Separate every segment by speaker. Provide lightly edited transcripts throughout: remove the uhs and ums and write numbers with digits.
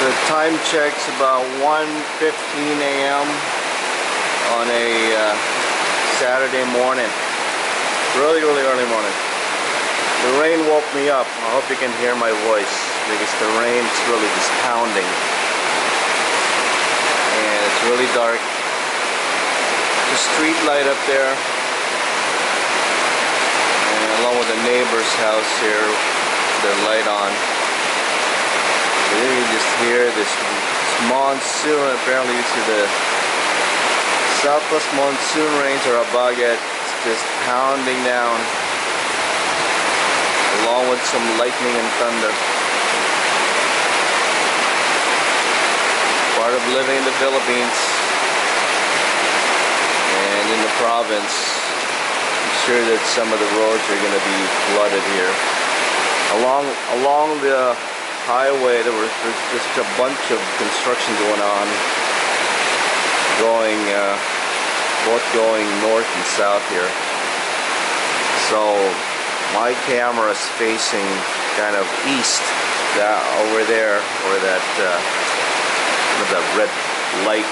Speaker 1: The time check's about 1:15 a.m. on a Saturday morning. Really early morning. The rain woke me up. I hope you can hear my voice because the rain's really just pounding. And it's really dark. The street light up there. And along with the neighbor's house here, the light on. You just hear this monsoon. Apparently you see the southwest monsoon rains are about it. It's just pounding down, along with some lightning and thunder. Part of living in the Philippines and in the province. I'm sure that some of the roads are going to be flooded here. Along the highway, there's just a bunch of construction going on, both going north and south here. So my camera is facing kind of east, over there, where that the red light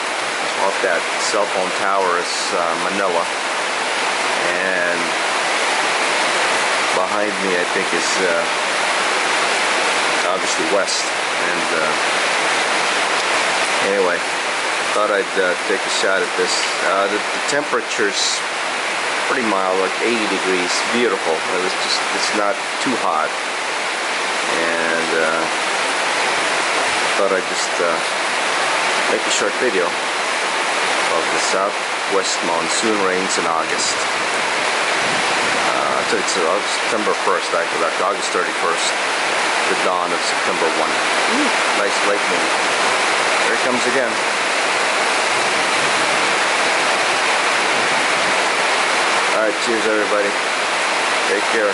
Speaker 1: off that cell phone tower is Manila, and behind me I think is obviously west. And anyway, thought I'd take a shot at this. The temperature's pretty mild, like 80 degrees. Beautiful. It's not too hot. And thought I'd just make a short video of the southwest monsoon rains in August. It's September 1st, actually, August 31st. The dawn of September 1. Nice lightning. There it comes again. Alright, cheers everybody. Take care.